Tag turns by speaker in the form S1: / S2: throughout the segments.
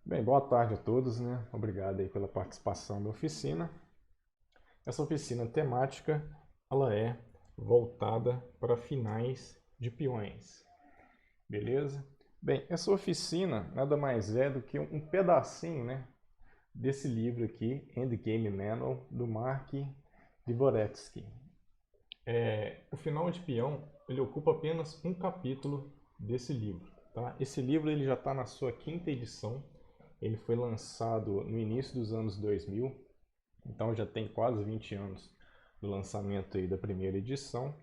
S1: Bem, boa tarde a todos, né? Obrigado aí pela participação na oficina. Essa oficina temática, ela é voltada para finais de peões, beleza? Bem, essa oficina nada mais é do que um pedacinho, né, desse livro aqui, Endgame Manual, do Mark Dvoretsky. O final de peão, ele ocupa apenas um capítulo desse livro, tá? Esse livro ele já está na sua quinta edição. Ele foi lançado no início dos anos 2000, então já tem quase 20 anos do lançamento aí da primeira edição.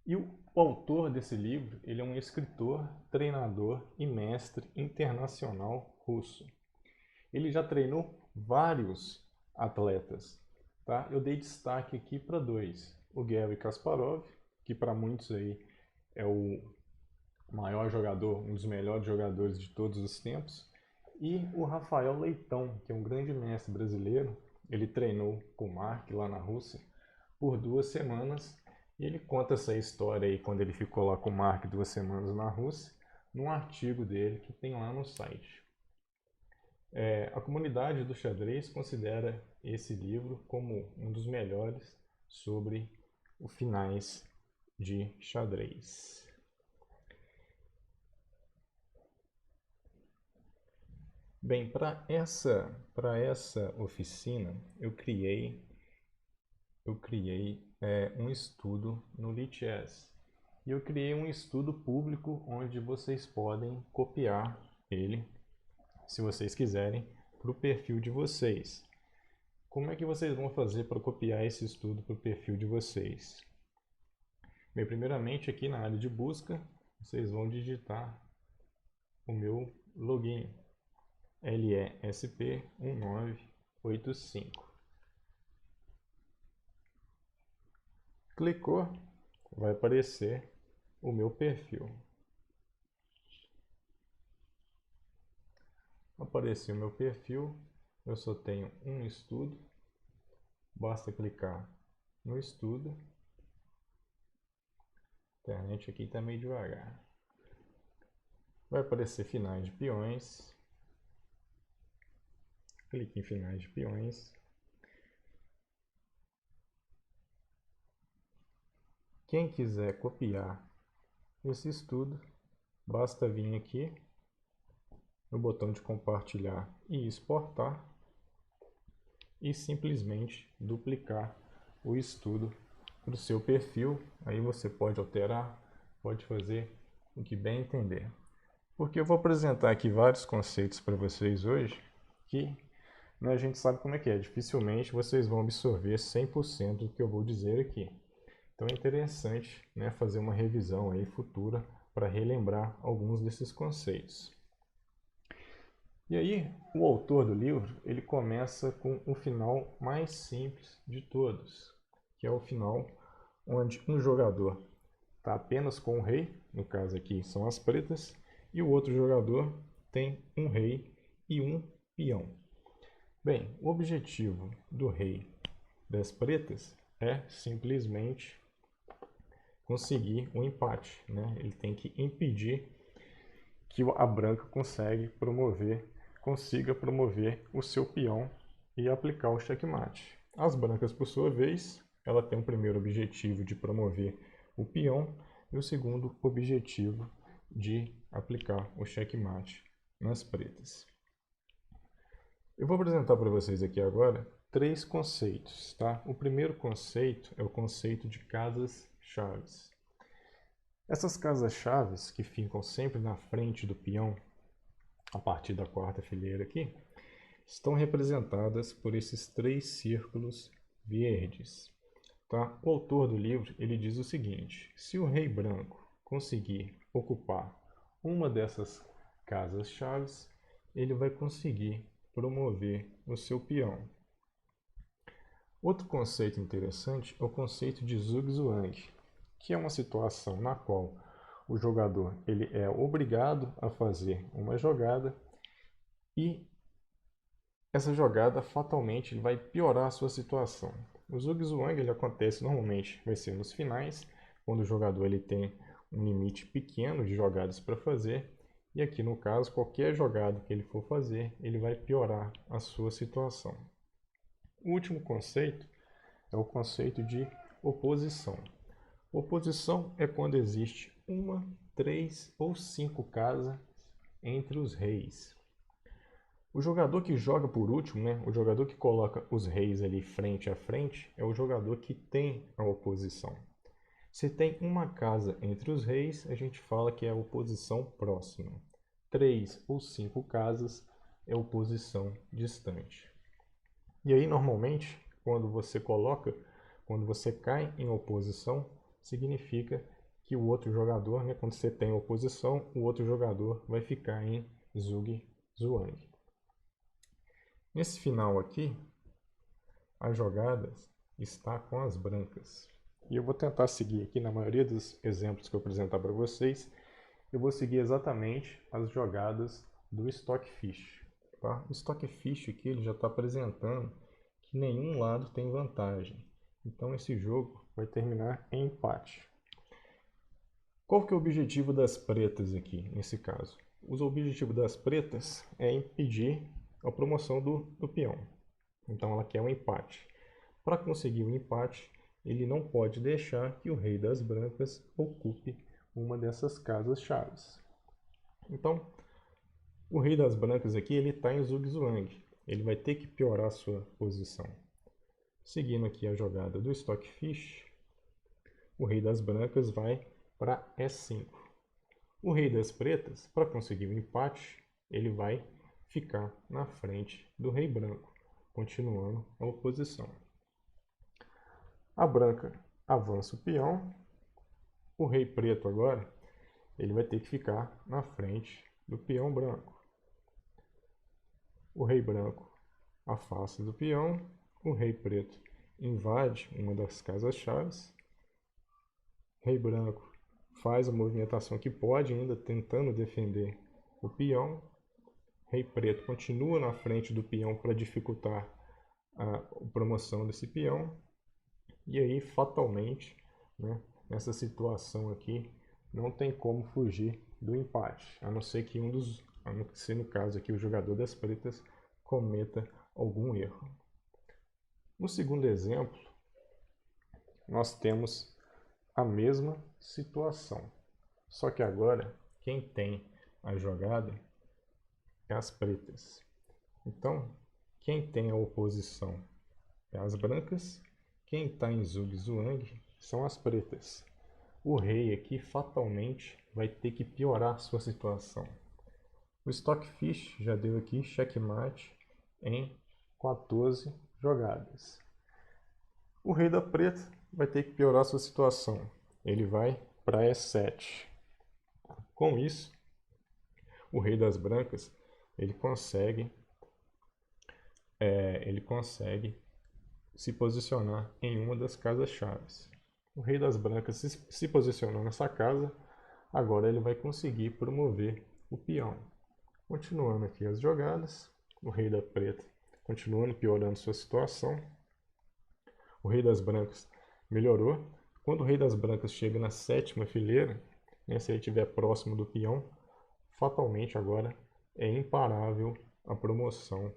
S1: E o autor desse livro, ele é um escritor, treinador e mestre internacional russo. Ele já treinou vários atletas, tá? Eu dei destaque aqui para dois. O Garry Kasparov, que para muitos aí é o maior jogador, um dos melhores jogadores de todos os tempos, e o Rafael Leitão, que é um grande mestre brasileiro. Ele treinou com o Mark lá na Rússia por 2 semanas, e ele conta essa história aí quando ele ficou lá com o Mark 2 semanas na Rússia, num artigo dele que tem lá no site. A comunidade do xadrez considera esse livro como um dos melhores sobre os finais de xadrez. Bem, para essa oficina eu criei um estudo no Lichess. E eu criei um estudo público onde vocês podem copiar ele, se vocês quiserem, para o perfil de vocês. Como é que vocês vão fazer para copiar esse estudo para o perfil de vocês? Bem, primeiramente aqui na área de busca, vocês vão digitar o meu login, LESP1985. Clicou, vai aparecer o meu perfil. Apareceu o meu perfil, eu só tenho um estudo, basta clicar no estudo. A internet aqui está meio devagar. Vai aparecer finais de peões. Clique em finais de peões. Quem quiser copiar esse estudo, basta vir aqui no botão de compartilhar e exportar e simplesmente duplicar o estudo para o seu perfil. Aí você pode alterar, pode fazer o que bem entender. Porque eu vou apresentar aqui vários conceitos para vocês hoje que, né, a gente sabe como é que é. Dificilmente vocês vão absorver 100% do que eu vou dizer aqui. Então é interessante, né, fazer uma revisão aí futura para relembrar alguns desses conceitos. E aí, o autor do livro, ele começa com o final mais simples de todos, que é o final onde um jogador está apenas com o rei, no caso aqui são as pretas, e o outro jogador tem um rei e um peão. Bem, o objetivo do rei das pretas é simplesmente conseguir um empate, né? Ele tem que impedir que a branca consiga promover o seu peão e aplicar o checkmate. As brancas, por sua vez, ela tem o primeiro objetivo de promover o peão e o segundo objetivo de aplicar o checkmate nas pretas. Eu vou apresentar para vocês aqui agora 3 conceitos, tá? O primeiro conceito é o conceito de casas-chaves. Essas casas-chaves, que ficam sempre na frente do peão, a partir da quarta fileira aqui, estão representadas por esses 3 círculos verdes. Tá? O autor do livro ele diz o seguinte: se o rei branco conseguir ocupar uma dessas casas-chaves, ele vai conseguir promover o seu peão. Outro conceito interessante é o conceito de zugzwang, que é uma situação na qual o jogador ele é obrigado a fazer uma jogada e essa jogada fatalmente vai piorar a sua situação. O zugzwang ele acontece normalmente, vai ser nos finais, quando o jogador ele tem um limite pequeno de jogadas para fazer E aqui no caso, qualquer jogada que ele for fazer, ele vai piorar a sua situação. O último conceito é o conceito de oposição. Oposição é quando existe uma, 3 ou 5 casas entre os reis. O jogador que joga por último, né, o jogador que coloca os reis ali frente a frente, é o jogador que tem a oposição. Se tem uma casa entre os reis, a gente fala que é a oposição próxima. 3 ou 5 casas é oposição distante. E aí, normalmente, quando você cai em oposição, significa que o outro jogador, né, quando você tem oposição, o outro jogador vai ficar em zug-zwang. Nesse final aqui, a jogada está com as brancas. E eu vou tentar seguir aqui, na maioria dos exemplos que eu apresentar para vocês, eu vou seguir exatamente as jogadas do Stockfish. Tá? O Stockfish aqui ele já está apresentando que nenhum lado tem vantagem. Então esse jogo vai terminar em empate. Qual que é o objetivo das pretas aqui, nesse caso? O objetivo das pretas é impedir a promoção do peão. Então ela quer um empate. Para conseguir um empate, ele não pode deixar que o rei das brancas ocupe uma dessas casas chaves. Então, o rei das brancas aqui ele está em zug-zwang. Ele vai ter que piorar a sua posição. Seguindo aqui a jogada do Stockfish, o rei das brancas vai para E5. O rei das pretas, para conseguir o empate, ele vai ficar na frente do rei branco, continuando a oposição. A branca avança o peão. O rei preto agora, ele vai ter que ficar na frente do peão branco. O rei branco afasta do peão. O rei preto invade uma das casas-chaves. Rei branco faz a movimentação que pode, ainda tentando defender o peão. Rei preto continua na frente do peão para dificultar a promoção desse peão. E aí, fatalmente, né, nessa situação aqui, não tem como fugir do empate, a não ser que no caso aqui, o jogador das pretas cometa algum erro. No segundo exemplo, nós temos a mesma situação, só que agora quem tem a jogada é as pretas. Então, quem tem a oposição é as brancas, quem está em zug-zwang são as pretas. O rei aqui fatalmente vai ter que piorar sua situação. O Stockfish já deu aqui checkmate em 14 jogadas. O rei da preta vai ter que piorar sua situação. Ele vai para E7. Com isso, o rei das brancas ele consegue se posicionar em uma das casas chaves. O rei das brancas se posicionou nessa casa, agora ele vai conseguir promover o peão. Continuando aqui as jogadas, o rei da preta continuando piorando sua situação. O rei das brancas melhorou. Quando o rei das brancas chega na 7ª fileira, né, se ele estiver próximo do peão, fatalmente agora é imparável a promoção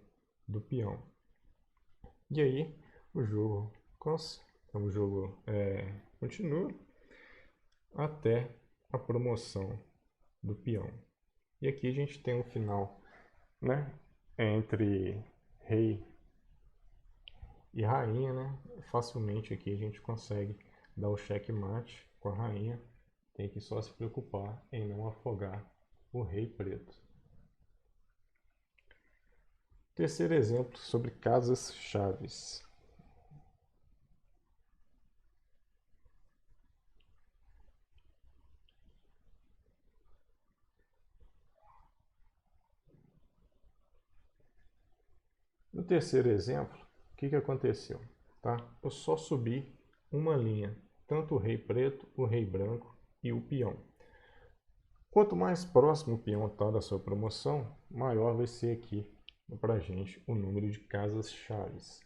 S1: do peão. E aí o jogo continua até a promoção do peão. E aqui a gente tem um final, né, entre rei e rainha, né? Facilmente aqui a gente consegue dar o checkmate com a rainha. Tem que só se preocupar em não afogar o rei preto. Terceiro exemplo sobre casas chaves. No terceiro exemplo, o que aconteceu? Tá? Eu só subi uma linha, tanto o rei preto, o rei branco e o peão. Quanto mais próximo o peão está da sua promoção, maior vai ser aqui para a gente o número de casas chaves.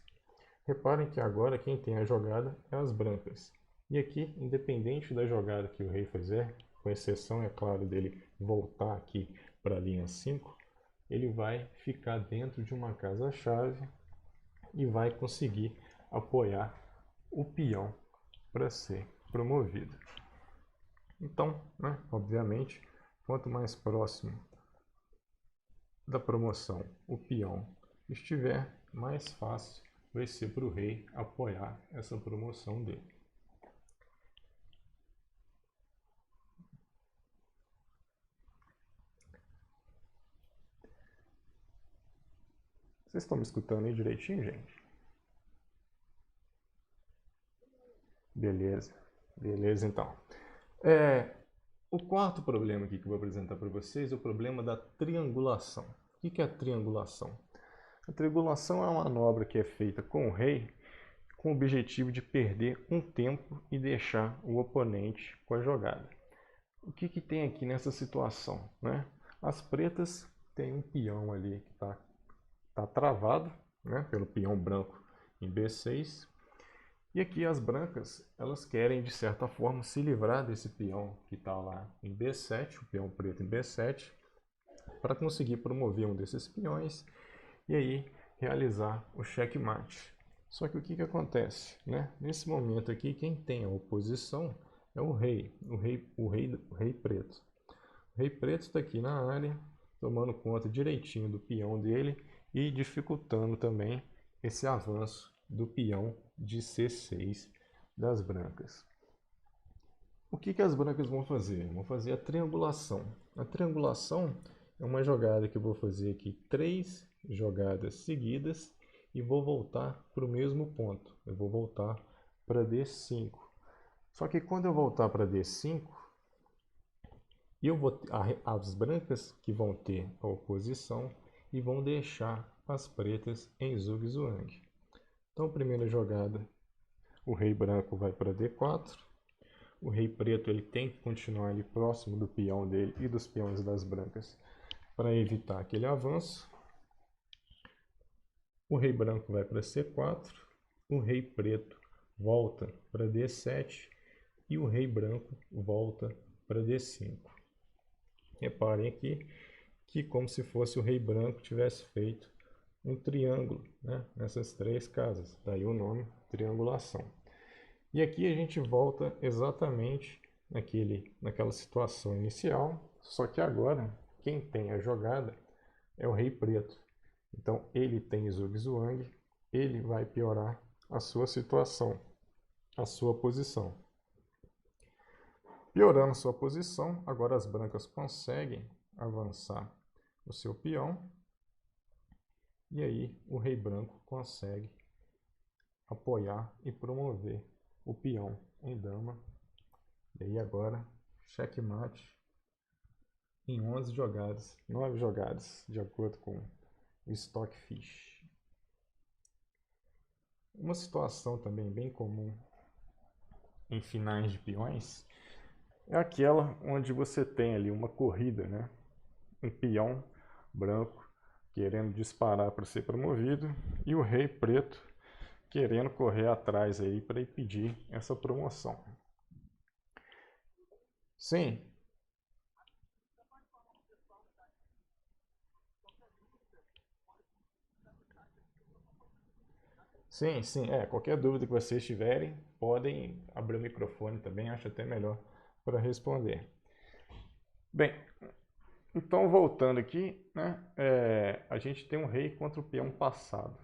S1: Reparem que agora quem tem a jogada é as brancas. E aqui, independente da jogada que o rei fizer, com exceção, é claro, dele voltar aqui para a linha 5, ele vai ficar dentro de uma casa-chave e vai conseguir apoiar o peão para ser promovido. Então, né, obviamente, quanto mais próximo da promoção o peão estiver, mais fácil vai ser para o rei apoiar essa promoção dele. Vocês estão me escutando aí direitinho, gente? Beleza, beleza então. O quarto problema aqui que eu vou apresentar para vocês é o problema da triangulação. O que é a triangulação? A triangulação é uma manobra que é feita com o rei com o objetivo de perder um tempo e deixar o oponente com a jogada. O que tem aqui nessa situação, né? As pretas têm um peão ali que está travado, né, pelo peão branco em B6. E aqui as brancas, elas querem de certa forma se livrar desse peão que está lá em B7, o peão preto em B7, para conseguir promover um desses peões e aí realizar o checkmate. Só que o que acontece, né? Nesse momento aqui, quem tem a oposição é o rei preto. O rei preto está aqui na área, tomando conta direitinho do peão dele e dificultando também esse avanço do peão de C6 das brancas. O que as brancas vão fazer? Vão fazer a triangulação. A triangulação é uma jogada que eu vou fazer aqui 3 jogadas seguidas e vou voltar para o mesmo ponto. Eu vou voltar para D5. Só que quando eu voltar para D5, as brancas que vão ter a oposição e vão deixar as pretas em zigue-zague. Então, primeira jogada, o rei branco vai para D4. O rei preto ele tem que continuar ali próximo do peão dele e dos peões das brancas para evitar aquele avanço. O rei branco vai para C4. O rei preto volta para D7 e o rei branco volta para D5. Reparem aqui que como se fosse o rei branco tivesse feito um triângulo, né, nessas 3 casas, daí o nome triangulação. E aqui a gente volta exatamente naquela situação inicial, só que agora quem tem a jogada é o rei preto. Então ele tem zigue-zague, ele vai piorar a sua situação, a sua posição. Piorando sua posição, agora as brancas conseguem avançar o seu peão. E aí o rei branco consegue apoiar e promover o peão em dama. E aí agora checkmate em 11 jogadas, 9 jogadas, de acordo com o Stockfish. Uma situação também bem comum em finais de peões é aquela onde você tem ali uma corrida, né? Um peão branco querendo disparar para ser promovido e o rei preto querendo correr atrás aí para impedir essa promoção. Sim. Sim, sim. Qualquer dúvida que vocês tiverem, podem abrir o microfone também, acho até melhor para responder. Bem, então voltando aqui, né, a gente tem um rei contra o peão passado.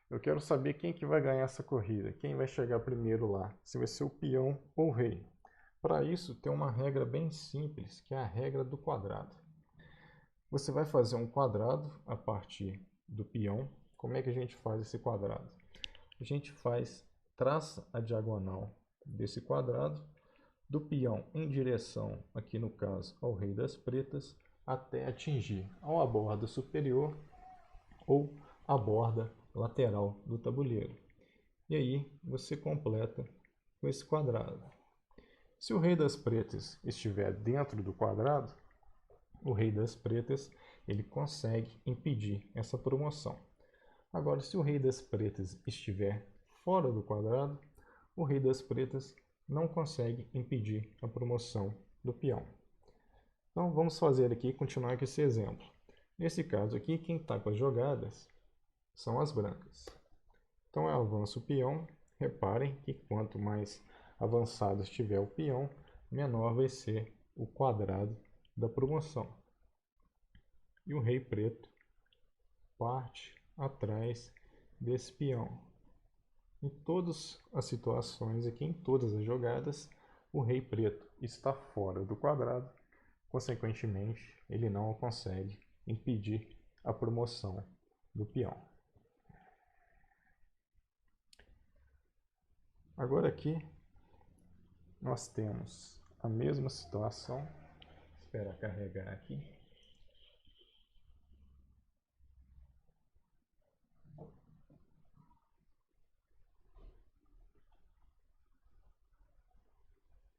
S1: Eu quero saber quem que vai ganhar essa corrida, quem vai chegar primeiro lá, se vai ser o peão ou o rei. Para isso tem uma regra bem simples, que é a regra do quadrado. Você vai fazer um quadrado a partir do peão. Como é que a gente faz esse quadrado? A gente traça a diagonal desse quadrado, do peão em direção, aqui no caso, ao rei das pretas, até atingir ou a borda superior ou a borda lateral do tabuleiro. E aí você completa com esse quadrado. Se o rei das pretas estiver dentro do quadrado, o rei das pretas ele consegue impedir essa promoção. Agora, se o rei das pretas estiver fora do quadrado, o rei das pretas não consegue impedir a promoção do peão. Então vamos fazer aqui, continuar com esse exemplo. Nesse caso aqui, quem está com as jogadas são as brancas. Então eu avanço o peão. Reparem que quanto mais avançado estiver o peão, menor vai ser o quadrado da promoção. E o rei preto parte atrás desse peão. Em todas as situações aqui, em todas as jogadas, o rei preto está fora do quadrado, consequentemente, ele não consegue impedir a promoção do peão. Agora aqui, nós temos a mesma situação. Espera carregar aqui.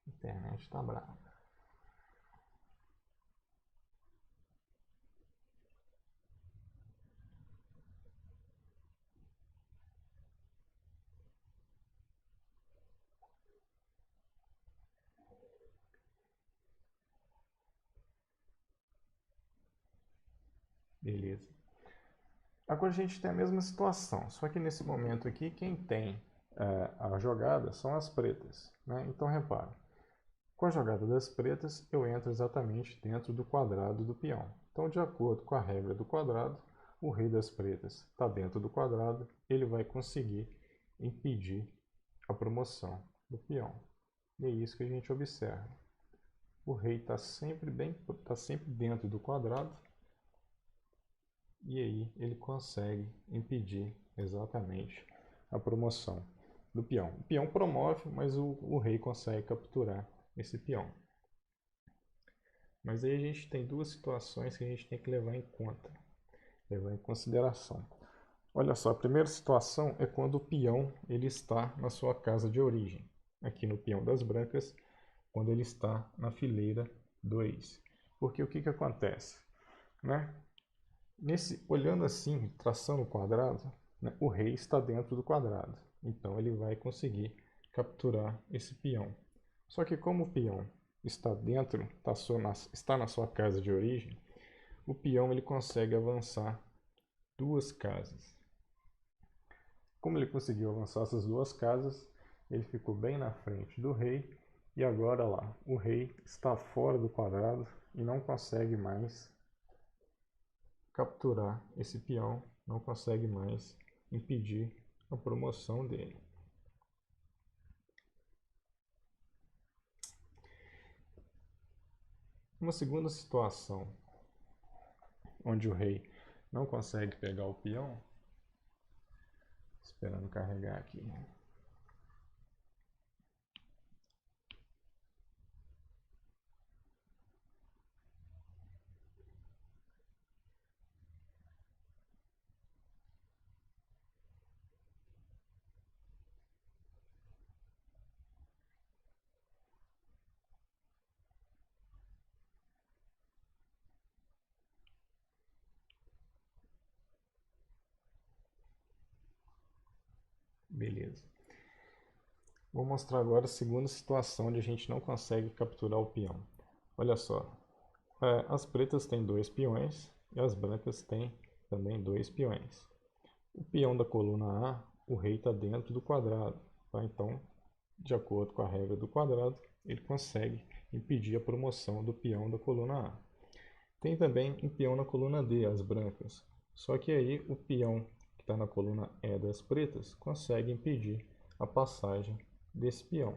S1: A internet está brava. Beleza. Agora a gente tem a mesma situação, só que nesse momento aqui, quem tem a jogada são as pretas, né? Então repara, com a jogada das pretas, eu entro exatamente dentro do quadrado do peão. Então, de acordo com a regra do quadrado, o rei das pretas está dentro do quadrado, ele vai conseguir impedir a promoção do peão. E é isso que a gente observa. O rei está sempre dentro do quadrado, e aí ele consegue impedir exatamente a promoção do peão. O peão promove, mas o rei consegue capturar esse peão. Mas aí a gente tem duas situações que a gente tem que levar em conta, levar em consideração. Olha só, a primeira situação é quando o peão ele está na sua casa de origem. Aqui no peão das brancas, quando ele está na fileira 2. Porque o que acontece? Né? Olhando assim, traçando o quadrado, né, o rei está dentro do quadrado. Então ele vai conseguir capturar esse peão. Só que como o peão está dentro, está na sua casa de origem, o peão ele consegue avançar duas casas. Como ele conseguiu avançar essas duas casas, ele ficou bem na frente do rei. E agora lá, o rei está fora do quadrado e não consegue mais capturar esse peão, não consegue mais impedir a promoção dele. Uma segunda situação, onde o rei não consegue pegar o peão, esperando carregar aqui. Beleza. Vou mostrar agora a segunda situação onde a gente não consegue capturar o peão. Olha só, as pretas têm 2 peões e as brancas têm também 2 peões. O peão da coluna A, o rei está dentro do quadrado. Tá? Então, de acordo com a regra do quadrado, ele consegue impedir a promoção do peão da coluna A. Tem também um peão na coluna D, as brancas. Só que aí o peão que está na coluna E das pretas consegue impedir a passagem desse peão.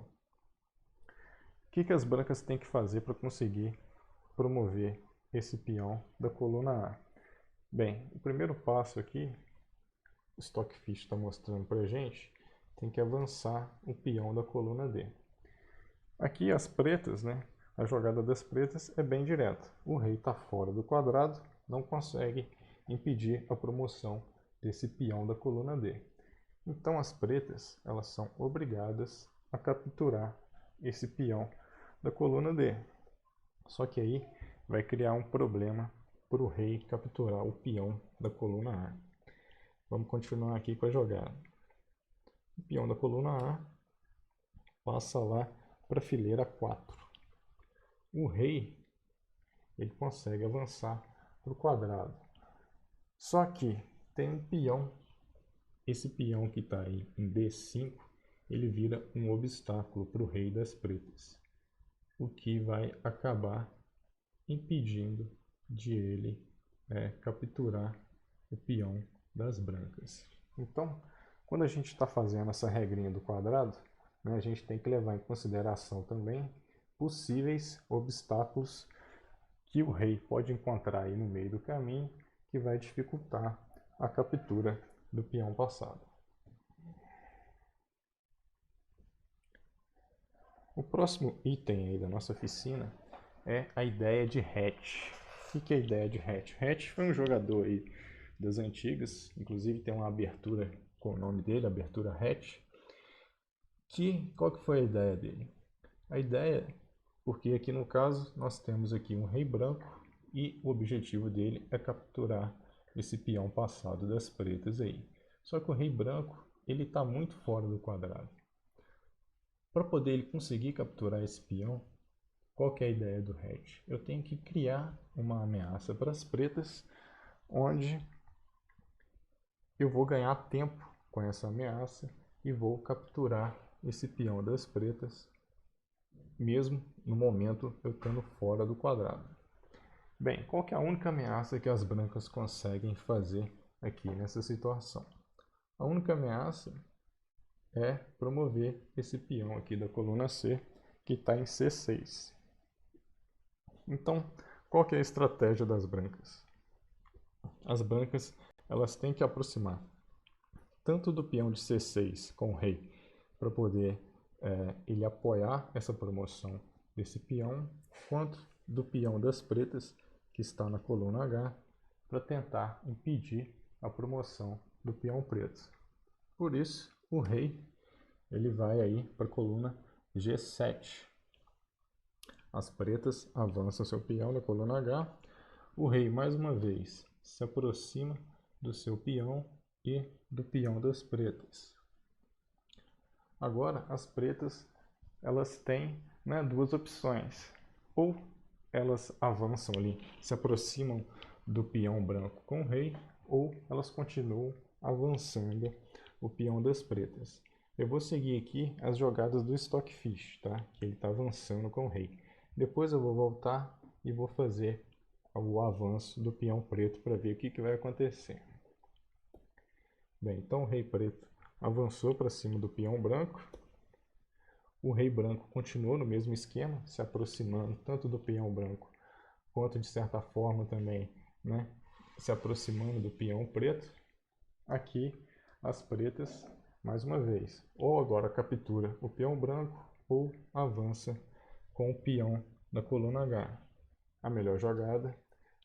S1: O que as brancas têm que fazer para conseguir promover esse peão da coluna A? Bem, o primeiro passo aqui, o Stockfish está mostrando para a gente, tem que avançar o peão da coluna D. Aqui as pretas, né? A jogada das pretas é bem direta. O rei está fora do quadrado, não consegue impedir a promoção desse peão da coluna D. Então as pretas elas são obrigadas a capturar esse peão da coluna D. Só que aí vai criar um problema para o rei capturar o peão da coluna A. Vamos continuar aqui com a jogada. O peão da coluna A passa lá para a fileira 4. O rei ele consegue avançar para o quadrado. Só que tem um peão, esse peão que está aí em D5, ele vira um obstáculo para o rei das pretas, o que vai acabar impedindo de ele capturar o peão das brancas. Então, quando a gente está fazendo essa regrinha do quadrado, né, a gente tem que levar em consideração também possíveis obstáculos que o rei pode encontrar aí no meio do caminho, que vai dificultar a captura do peão passado. O próximo item aí da nossa oficina é a ideia de hatch. O que é a ideia de hatch? Hatch foi um jogador aí das antigas, inclusive tem uma abertura com o nome dele, abertura hatch. Qual que foi a ideia dele? A ideia, porque aqui no caso nós temos aqui um rei branco e o objetivo dele é capturar esse peão passado das pretas aí. Só que o rei branco ele está muito fora do quadrado. Para poder ele conseguir capturar esse peão, qual que é a ideia do hatch? Eu tenho que criar uma ameaça para as pretas, onde eu vou ganhar tempo com essa ameaça e vou capturar esse peão das pretas, mesmo no momento eu estando fora do quadrado. Bem, qual que é a única ameaça que as brancas conseguem fazer aqui nessa situação? A única ameaça é promover esse peão aqui da coluna C, que está em C6. Então, qual que é a estratégia das brancas? As brancas elas têm que aproximar tanto do peão de C6 com o rei, para poder ele apoiar essa promoção desse peão, quanto do peão das pretas, que está na coluna H, para tentar impedir a promoção do peão preto. Por isso, o rei ele vai aí para a coluna G7. As pretas avançam seu peão na coluna H. O rei, mais uma vez, se aproxima do seu peão e do peão das pretas. Agora, as pretas elas têm duas opções. Ou elas avançam ali, se aproximam do peão branco com o rei, ou elas continuam avançando o peão das pretas. Eu vou seguir aqui as jogadas do Stockfish, tá? Que ele está avançando com o rei. Depois eu vou voltar e vou fazer o avanço do peão preto para ver o que vai acontecer. Bem, então o rei preto avançou para cima do peão branco. O rei branco continuou no mesmo esquema, se aproximando tanto do peão branco quanto, de certa forma, também se aproximando do peão preto. Aqui, as pretas, mais uma vez, ou agora captura o peão branco ou avança com o peão da coluna H. A melhor jogada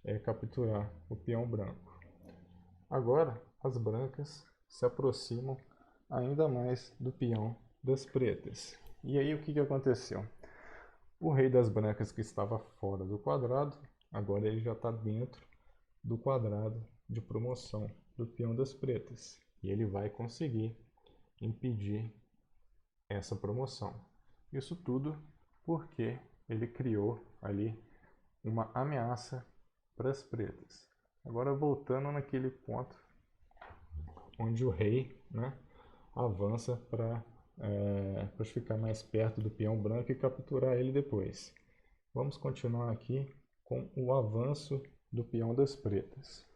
S1: é capturar o peão branco. Agora, as brancas se aproximam ainda mais do peão das pretas. E aí o que aconteceu? O rei das brancas, que estava fora do quadrado, agora ele já está dentro do quadrado de promoção do peão das pretas. E ele vai conseguir impedir essa promoção. Isso tudo porque ele criou ali uma ameaça para as pretas. Agora voltando naquele ponto onde o rei avança para ficar mais perto do peão branco e capturar ele depois. Vamos continuar aqui com o avanço do peão das pretas.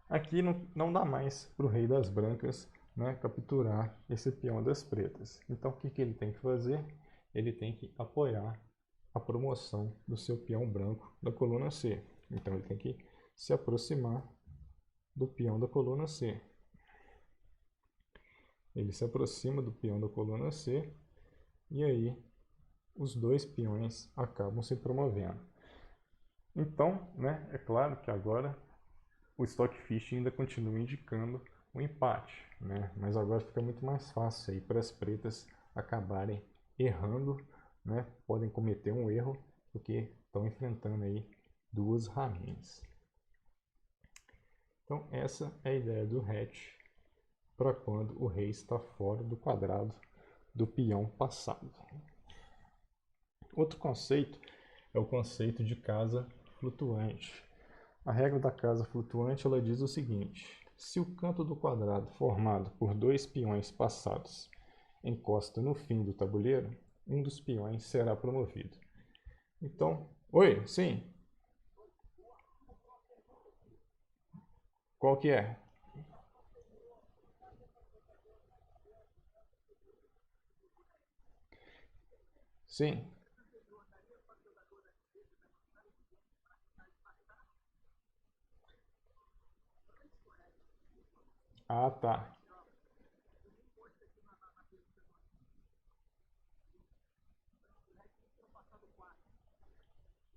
S1: Aqui não dá mais para o rei das brancas capturar esse peão das pretas. Então o que ele tem que fazer? Ele tem que apoiar a promoção do seu peão branco da coluna C. Então ele tem que se aproximar do peão da coluna C. Ele se aproxima do peão da coluna C e aí os dois peões acabam se promovendo. Então, é claro que agora o Stockfish ainda continua indicando um empate, mas agora fica muito mais fácil aí para as pretas acabarem errando, podem cometer um erro porque estão enfrentando aí duas rainhas. Então essa é a ideia do hatch para quando o rei está fora do quadrado do peão passado. Outro conceito é o conceito de casa flutuante. A regra da casa flutuante ela diz o seguinte: se o canto do quadrado formado por dois peões passados encosta no fim do tabuleiro, um dos peões será promovido. Então, oi, sim. Qual que é? Sim. Ah, tá.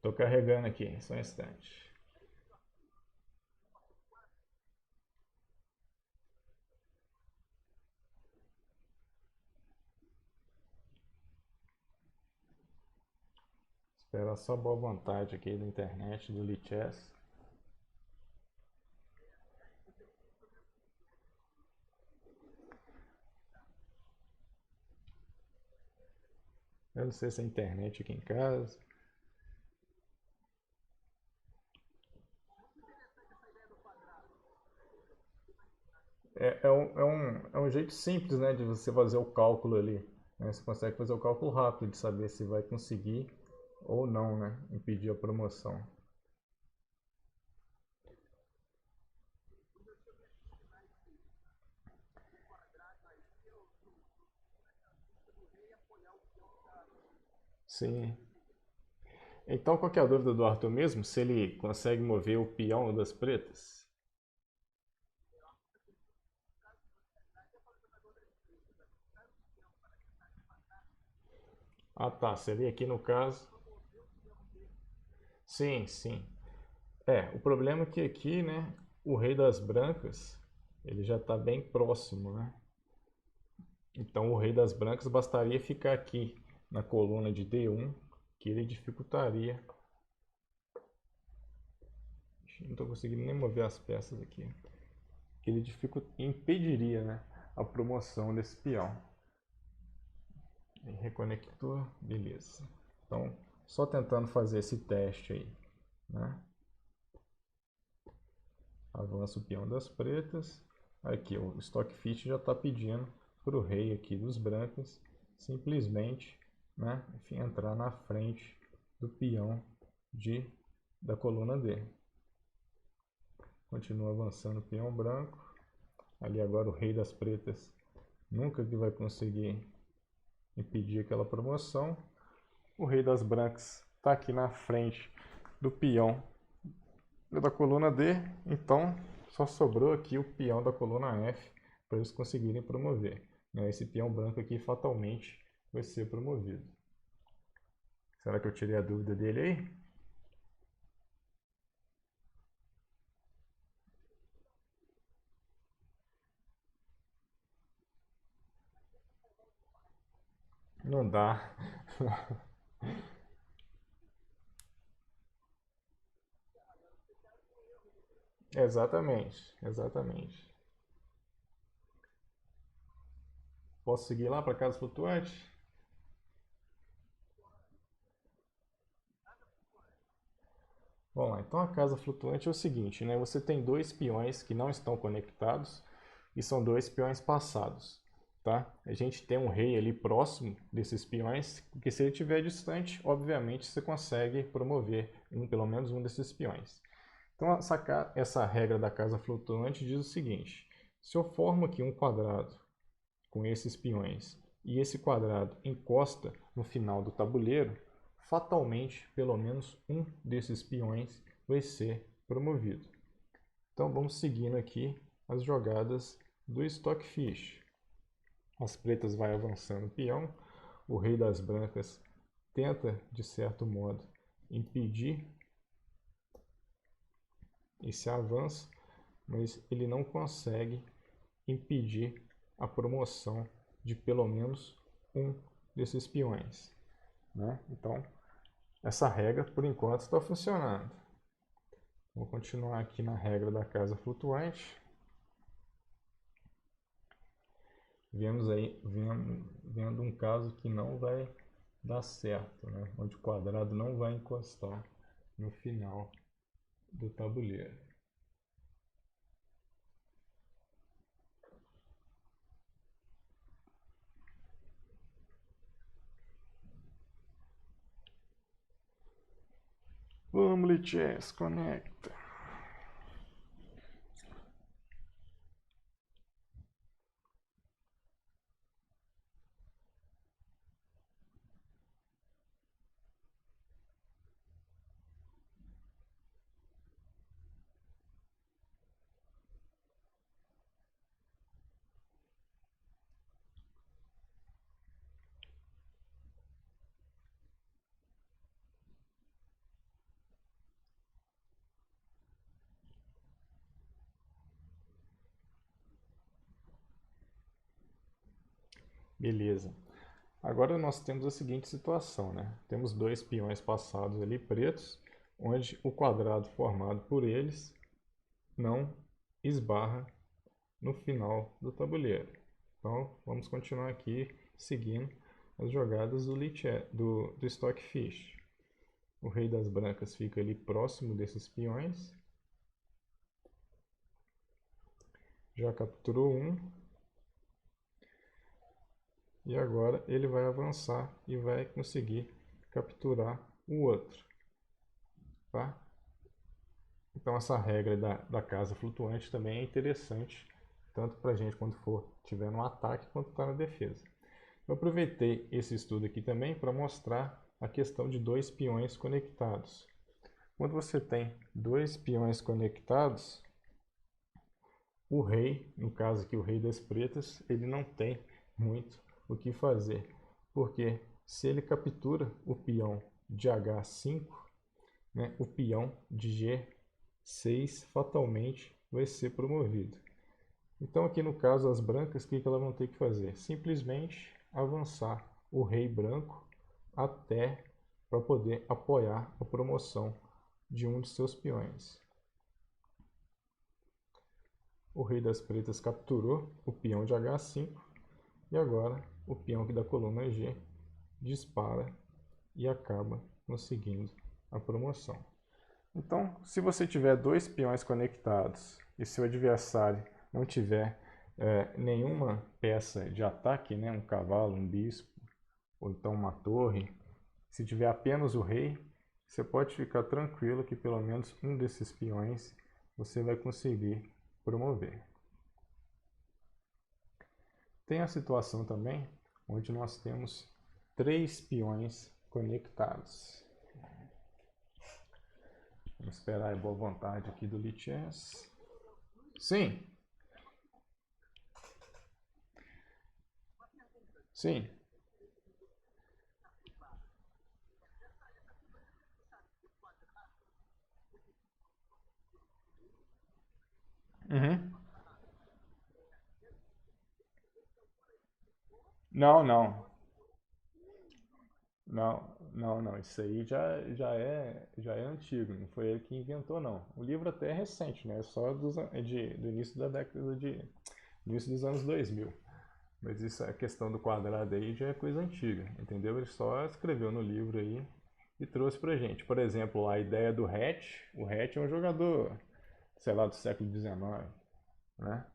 S1: Tô carregando aqui, só um instante. Espera só boa vontade aqui da internet, do Lichess. Eu não sei se é internet aqui em casa. É um jeito simples, né, de você fazer o cálculo ali. Né? Você consegue fazer o cálculo rápido de saber se vai conseguir ou não, né, impedir a promoção. Sim. Então, qual que é a dúvida do Arthur mesmo? Se ele consegue mover o peão das pretas? Ah, tá. Seria aqui no caso. Sim, sim. O problema é que aqui, né, o rei das brancas, ele já está bem próximo, né? Então o rei das brancas bastaria ficar aqui na coluna de D1, que ele dificultaria. Não estou conseguindo nem mover as peças aqui. Que ele impediria, né, a promoção desse peão. Reconectou, beleza. Então, só tentando fazer esse teste aí, né? Avança o peão das pretas. Aqui, o Stockfish já está pedindo para o rei aqui dos brancos simplesmente, né, enfim, entrar na frente do peão da coluna D. Continua avançando o peão branco. Ali agora o rei das pretas nunca que vai conseguir impedir aquela promoção. O rei das brancas está aqui na frente do peão da coluna D, então só sobrou aqui o peão da coluna F para eles conseguirem promover. Esse peão branco aqui fatalmente vai ser promovido. Será que eu tirei a dúvida dele aí? Não dá. Exatamente, exatamente. Posso seguir lá para casa flutuante? Vamos lá, então a casa flutuante é o seguinte, né? Você tem dois peões que não estão conectados e são dois peões passados, tá? A gente tem um rei ali próximo desses peões, porque se ele estiver distante, obviamente você consegue promover pelo menos um desses peões. Então essa regra da casa flutuante diz o seguinte: se eu formo aqui um quadrado com esses peões e esse quadrado encosta no final do tabuleiro, fatalmente pelo menos um desses peões vai ser promovido. Então vamos seguindo aqui as jogadas do Stockfish. As pretas vai avançando o peão, o rei das brancas tenta de certo modo impedir esse avanço, mas ele não consegue impedir a promoção de pelo menos um desses peões. Né? Então, essa regra, por enquanto, está funcionando. Vou continuar aqui na regra da casa flutuante. Vemos aí, vendo um caso que não vai dar certo, né? Onde o quadrado não vai encostar no final do tabuleiro. Vamos, Lichess, conecta. Beleza. Agora nós temos a seguinte situação, né? Temos dois peões passados ali pretos, onde o quadrado formado por eles não esbarra no final do tabuleiro. Então vamos continuar aqui seguindo as jogadas do Stockfish. O rei das brancas fica ali próximo desses peões. Já capturou um. E agora ele vai avançar e vai conseguir capturar o outro. Tá? Então essa regra da casa flutuante também é interessante, tanto para a gente quando tiver no ataque quanto está na defesa. Eu aproveitei esse estudo aqui também para mostrar a questão de dois peões conectados. Quando você tem dois peões conectados, o rei, no caso aqui o rei das pretas, ele não tem muito o que fazer, porque se ele captura o peão de H5, né, o peão de G6 fatalmente vai ser promovido. Então aqui no caso as brancas, o que elas vão ter que fazer? Simplesmente avançar o rei branco até para poder apoiar a promoção de um de seus peões. O rei das pretas capturou o peão de H5 e agora o peão aqui da coluna G dispara e acaba conseguindo a promoção. Então, se você tiver dois peões conectados e seu adversário não tiver nenhuma peça de ataque, né, um cavalo, um bispo, ou então uma torre, se tiver apenas o rei, você pode ficar tranquilo que pelo menos um desses peões você vai conseguir promover. Tem a situação também onde nós temos três peões conectados. Vamos esperar a boa vontade aqui do Lichess. Sim. Sim. Uhum. Não, não. Não. Isso aí já é antigo. Não foi ele que inventou, não. O livro até é recente, né? É só do início da década do início dos anos 2000. Mas isso, a questão do quadrado aí já é coisa antiga, entendeu? Ele só escreveu no livro aí e trouxe pra gente. Por exemplo, a ideia do Hatch. O Hatch é um jogador, sei lá, do século XIX, né?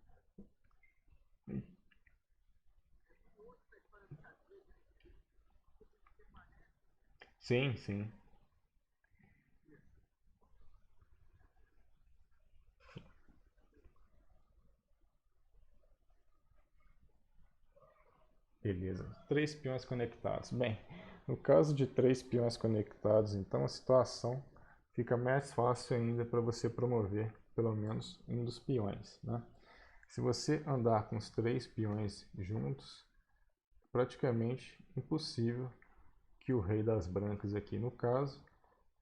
S1: Sim, sim. Beleza. Três peões conectados. Bem, no caso de três peões conectados, então a situação fica mais fácil ainda para você promover pelo menos um dos peões, né? Se você andar com os três peões juntos, praticamente impossível que o rei das brancas aqui no caso,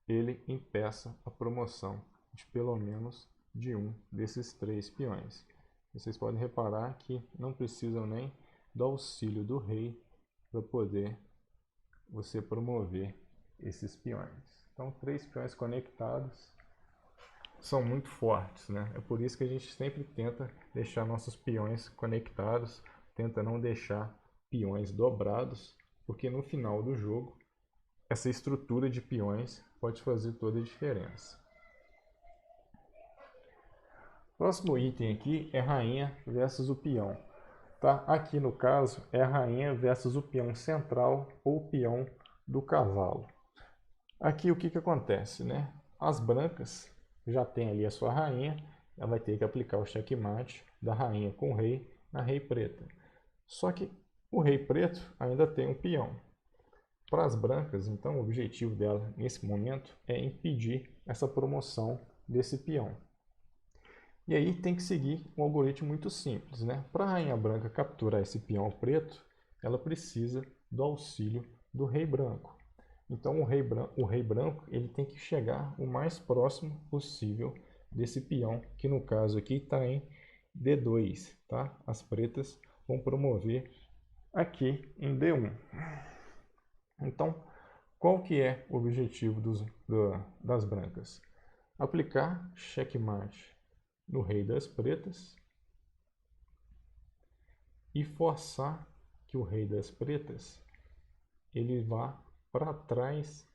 S1: ele impeça a promoção de pelo menos de um desses três peões. Vocês podem reparar que não precisam nem do auxílio do rei para poder você promover esses peões. Então, três peões conectados são muito fortes, né? É por isso que a gente sempre tenta deixar nossos peões conectados, tenta não deixar peões dobrados, porque no final do jogo essa estrutura de peões pode fazer toda a diferença. Próximo item aqui é rainha versus o peão. Tá? Aqui no caso é a rainha versus o peão central ou o peão do cavalo. Aqui o que acontece, né? As brancas já tem ali a sua rainha, ela vai ter que aplicar o checkmate da rainha com o rei na rei preta. Só que o rei preto ainda tem um peão. Para as brancas, então, o objetivo dela nesse momento é impedir essa promoção desse peão. E aí tem que seguir um algoritmo muito simples, né? Para a rainha branca capturar esse peão preto, ela precisa do auxílio do rei branco. Então o rei branco ele tem que chegar o mais próximo possível desse peão, que no caso aqui está em D2, tá? As pretas vão promover aqui em D1. Então, qual que é o objetivo das brancas? Aplicar checkmate no rei das pretas e forçar que o rei das pretas ele vá para trás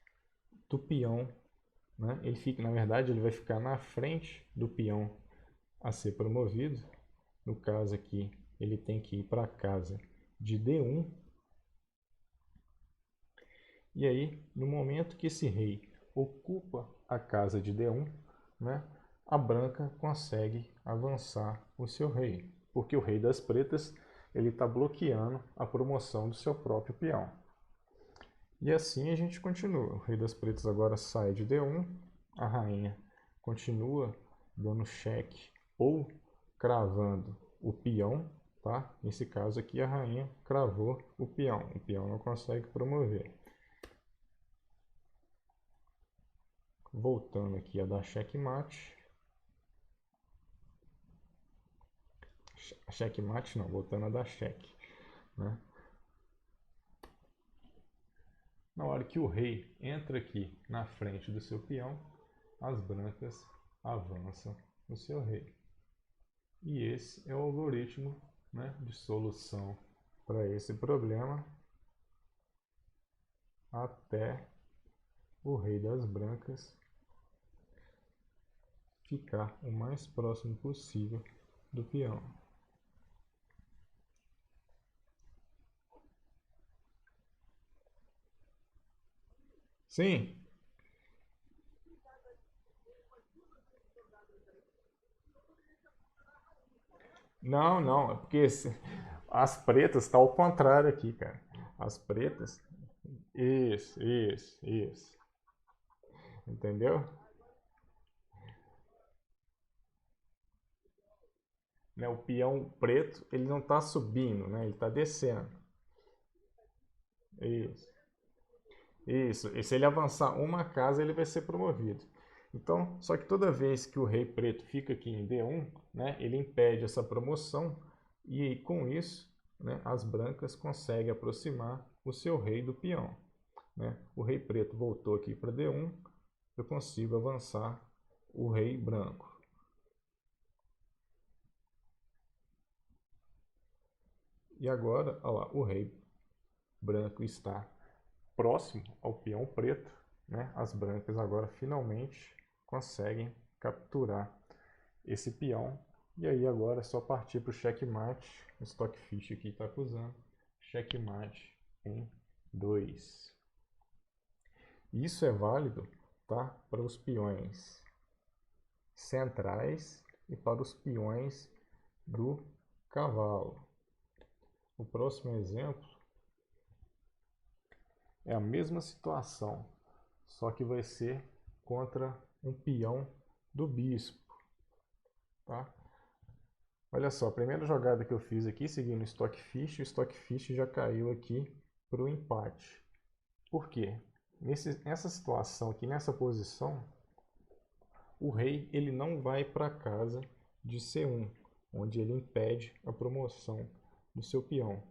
S1: do peão, né? Na verdade, ele vai ficar na frente do peão a ser promovido. No caso aqui, ele tem que ir para a casa de D1. E aí, no momento que esse rei ocupa a casa de D1, né, a branca consegue avançar o seu rei, porque o rei das pretas ele está bloqueando a promoção do seu próprio peão. E assim a gente continua. O rei das pretas agora sai de D1, a rainha continua dando cheque ou cravando o peão, tá? Nesse caso aqui a rainha cravou o peão não consegue promover. Voltando aqui a dar checkmate. Checkmate não, voltando a dar cheque, né? Na hora que o rei entra aqui na frente do seu peão, as brancas avançam no seu rei. E esse é o algoritmo, né, de solução para esse problema até o rei das brancas ficar o mais próximo possível do peão. Sim. Não, não, é porque as pretas está ao contrário aqui, cara. As pretas. Isso. Entendeu? Né, o peão preto, ele não está subindo, né? Ele está descendo. Isso. Isso. E se ele avançar uma casa, ele vai ser promovido. Então, só que toda vez que o rei preto fica aqui em D1, né, ele impede essa promoção e com isso, né, as brancas conseguem aproximar o seu rei do peão. Né? O rei preto voltou aqui para D1, eu consigo avançar o rei branco. E agora, olha lá, o rei branco está próximo ao peão preto, né? As brancas agora finalmente conseguem capturar esse peão. E aí agora é só partir para o checkmate. O Stockfish aqui está acusando. Checkmate em 2. Isso é válido, tá, para os peões centrais e para os peões do cavalo. O próximo exemplo é a mesma situação, só que vai ser contra um peão do bispo. Tá? Olha só, a primeira jogada que eu fiz aqui, seguindo o Stockfish, o Stockfish já caiu aqui para o empate. Por quê? Nessa situação aqui, nessa posição, o rei ele não vai para a casa de C1, onde ele impede a promoção do seu peão.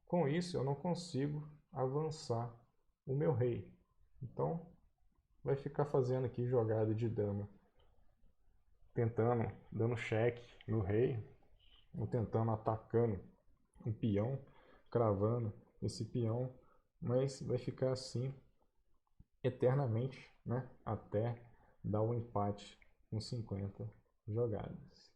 S1: Com isso, eu não consigo avançar o meu rei. Então, vai ficar fazendo aqui jogada de dama, tentando, dando cheque no rei, ou tentando atacando um peão, cravando esse peão, mas vai ficar assim eternamente, né, até dar o empate com 50 jogadas.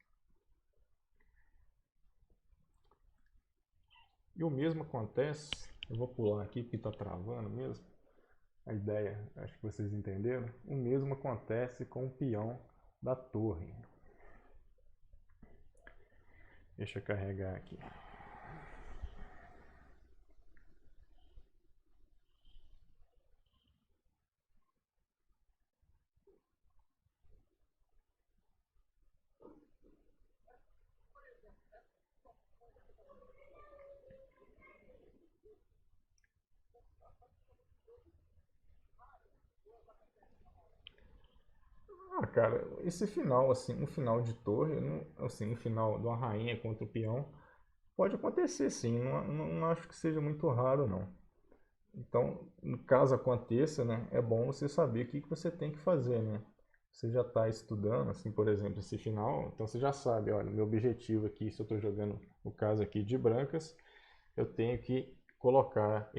S1: E o mesmo acontece, eu vou pular aqui porque está travando mesmo, a ideia, acho que vocês entenderam, o mesmo acontece com o peão da torre. Deixa eu carregar aqui. Ah, cara, esse final, assim, um final de torre, assim, um final de uma rainha contra o peão, pode acontecer sim, não acho que seja muito raro não. Então, caso aconteça, né, é bom você saber o que você tem que fazer, né? Você já está estudando, assim, por exemplo, esse final, então você já sabe, olha, meu objetivo aqui, se eu estou jogando o caso aqui de brancas, eu tenho que colocar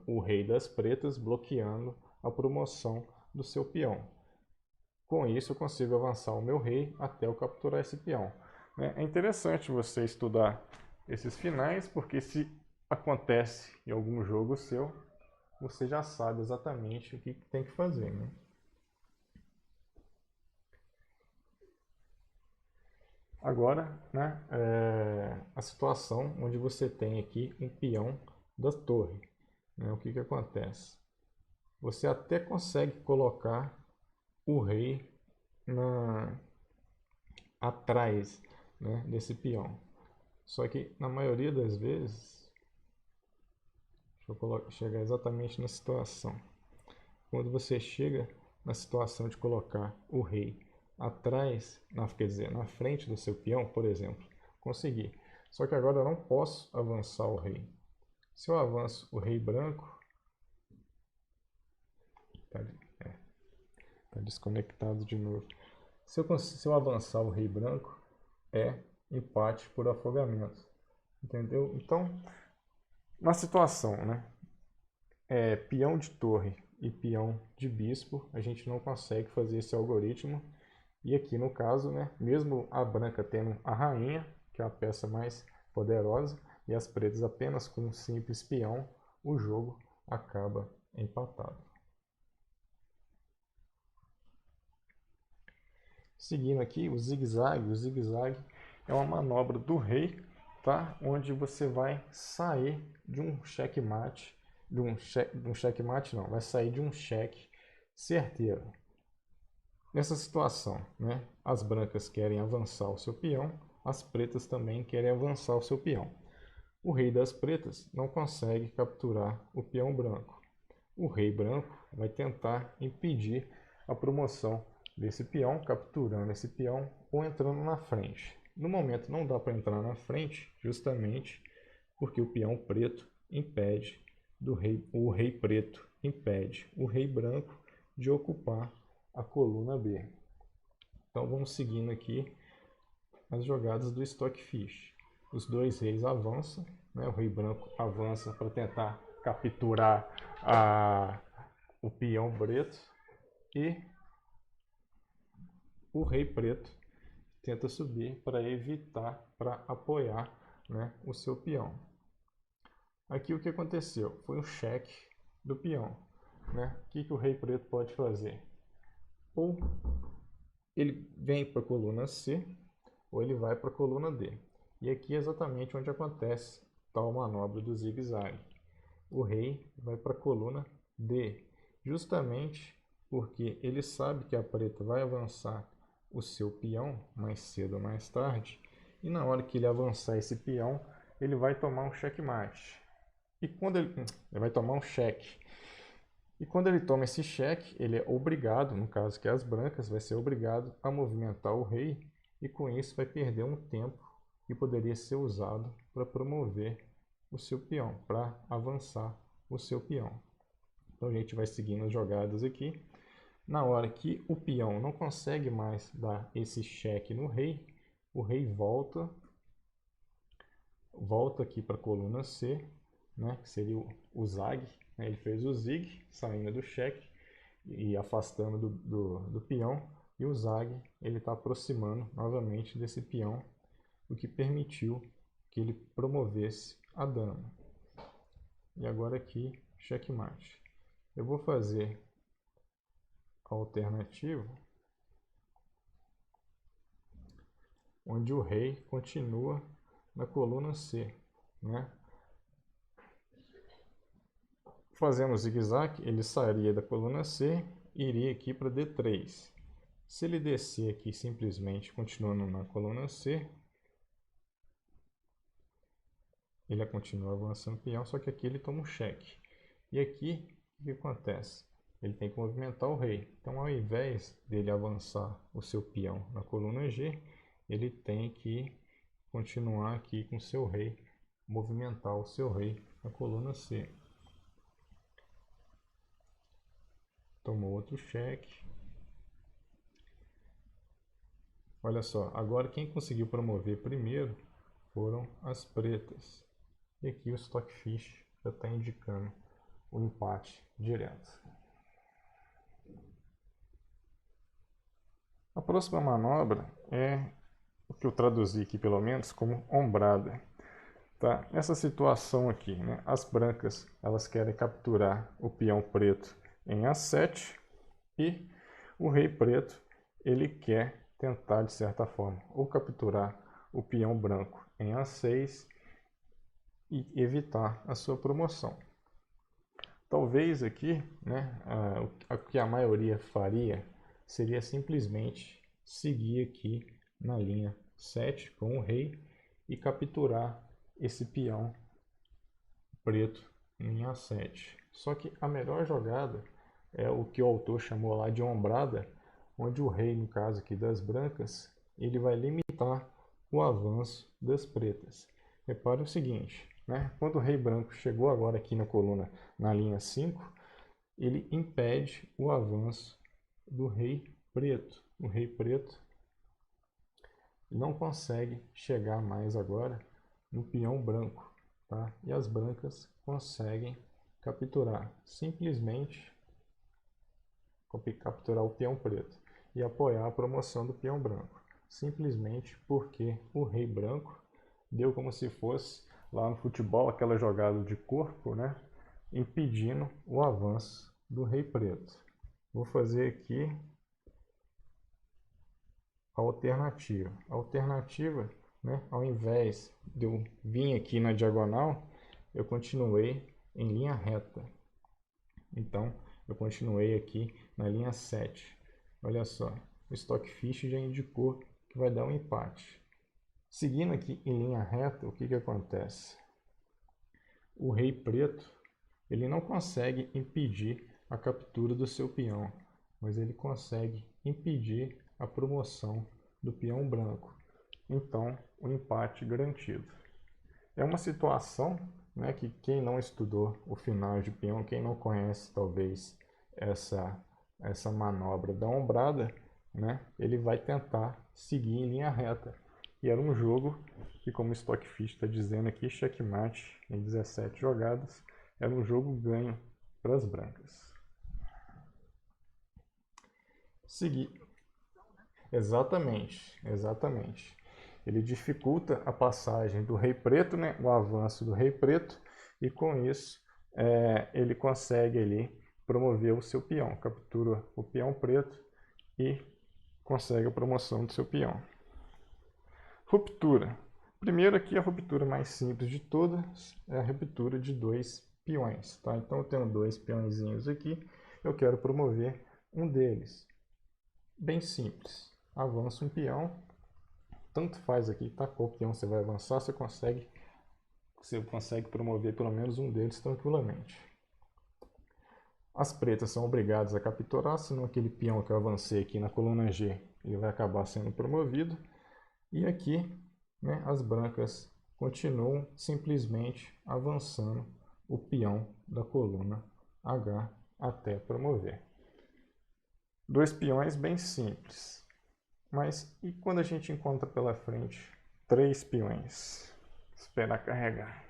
S1: o rei das pretas bloqueando a promoção do seu peão. Com isso eu consigo avançar o meu rei até eu capturar esse peão. É interessante você estudar esses finais, porque se acontece em algum jogo seu, você já sabe exatamente o que tem que fazer, né? Agora, né, a situação onde você tem aqui um peão da torre. Né? O que acontece? Você até consegue colocar o rei atrás, né, desse peão. Só que na maioria das vezes, deixa eu chegar exatamente na situação. Quando você chega na situação de colocar o rei atrás, quer dizer, na frente do seu peão, por exemplo, consegui. Só que agora eu não posso avançar o rei. Se eu avanço o rei branco, tá, tá desconectado de novo. Se eu avançar o rei branco, é empate por afogamento. Entendeu? Então, na situação, né? Peão de torre e peão de bispo, a gente não consegue fazer esse algoritmo. E aqui no caso, né, mesmo a branca tendo a rainha, que é a peça mais poderosa, e as pretas apenas com um simples peão, o jogo acaba empatado. Seguindo aqui o zigue-zague é uma manobra do rei, tá? Onde você vai sair de um checkmate, vai sair de um cheque certeiro. Nessa situação, né, as brancas querem avançar o seu peão, as pretas também querem avançar o seu peão. O rei das pretas não consegue capturar o peão branco. O rei branco vai tentar impedir a promoção desse peão, capturando esse peão ou entrando na frente. No momento não dá para entrar na frente, justamente porque o peão preto impede o rei preto impede o rei branco de ocupar a coluna B. Então vamos seguindo aqui as jogadas do Stockfish. Os dois reis avançam, né? O rei branco avança para tentar capturar o peão preto e o rei preto tenta subir para evitar, para apoiar, né, o seu peão. Aqui o que aconteceu? Foi um cheque do peão. Né? O que o rei preto pode fazer? Ou ele vem para a coluna C, ou ele vai para a coluna D. E aqui é exatamente onde acontece tal manobra do zigue-zague. O rei vai para a coluna D, justamente porque ele sabe que a preta vai avançar o seu peão mais cedo ou mais tarde, e na hora que ele avançar esse peão, ele vai tomar um checkmate. E quando ele vai tomar um cheque. E quando ele toma esse cheque, ele é obrigado, no caso que é as brancas, vai ser obrigado a movimentar o rei, e com isso vai perder um tempo que poderia ser usado para promover o seu peão, para avançar o seu peão. Então a gente vai seguindo as jogadas aqui. Na hora que o peão não consegue mais dar esse cheque no rei, o rei volta aqui para a coluna C, né, que seria o zag, né, ele fez o zig, saindo do cheque, e afastando do peão, e o zague ele está aproximando novamente desse peão, o que permitiu que ele promovesse a dama. E agora aqui, checkmate. Eu vou fazer a alternativa onde o rei continua na coluna C, né? Fazendo zigue-zague, ele sairia da coluna C e iria aqui para D3. Se ele descer aqui simplesmente continuando na coluna C, ele continua avançando o peão, só que aqui ele toma um cheque. E aqui, o que acontece? Ele tem que movimentar o rei. Então, ao invés dele avançar o seu peão na coluna G, ele tem que continuar aqui com o seu rei, movimentar o seu rei na coluna C. Tomou outro cheque. Olha só, agora quem conseguiu promover primeiro foram as pretas. E aqui o Stockfish já está indicando o empate direto. A próxima manobra é o que eu traduzi aqui pelo menos como ombrada. Tá? Nessa situação aqui, né, as brancas elas querem capturar o peão preto em A7 e o rei preto ele quer tentar de certa forma ou capturar o peão branco em A6 e evitar a sua promoção. Talvez aqui, né, o que a maioria faria seria simplesmente seguir aqui na linha 7 com o rei e capturar esse peão preto em A7. Só que a melhor jogada é o que o autor chamou lá de ombrada, onde o rei, no caso aqui das brancas, ele vai limitar o avanço das pretas. Repare o seguinte, né? Quando o rei branco chegou agora aqui na coluna, na linha 5, ele impede o avanço do rei preto. O rei preto não consegue chegar mais agora no peão branco, tá? E as brancas conseguem capturar simplesmente capturar o peão preto e apoiar a promoção do peão branco, simplesmente porque o rei branco deu como se fosse lá no futebol aquela jogada de corpo, né, impedindo o avanço do rei preto. Vou fazer aqui a alternativa. A alternativa, né, ao invés de eu vir aqui na diagonal, eu continuei em linha reta. Então, eu continuei aqui na linha 7. Olha só, o Stockfish já indicou que vai dar um empate. Seguindo aqui em linha reta, o que acontece? O rei preto ele não consegue impedir a captura do seu peão, mas ele consegue impedir a promoção do peão branco. Então, o empate garantido. É uma situação, né, que quem não estudou o final de peão, quem não conhece talvez essa manobra da ombrada, né, ele vai tentar seguir em linha reta. E era um jogo que, como o Stockfish está dizendo aqui, checkmate em 17 jogadas, era um jogo ganho para as brancas. Seguir. Exatamente, exatamente. Ele dificulta a passagem do rei preto, né, o avanço do rei preto, e com isso ele consegue ali promover o seu peão, captura o peão preto e consegue a promoção do seu peão. Ruptura. Primeiro aqui a ruptura mais simples de todas é a ruptura de dois peões. Tá? Então eu tenho dois peõezinhos aqui, eu quero promover um deles. Bem simples. Avança um peão, tanto faz aqui, tá? Qual peão você vai avançar, você consegue promover pelo menos um deles tranquilamente. As pretas são obrigadas a capturar, senão aquele peão que eu avancei aqui na coluna G, ele vai acabar sendo promovido. E aqui, né, as brancas continuam simplesmente avançando o peão da coluna H até promover. Dois peões bem simples. Mas e quando a gente encontra pela frente três peões? Esperar carregar.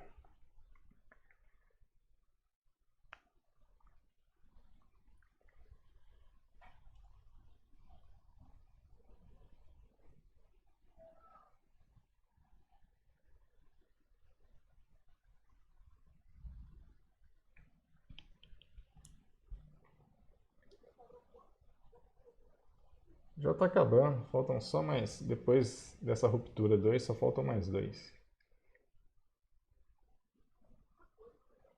S1: Já está acabando, faltam só mais, depois dessa ruptura 2, só faltam mais 2.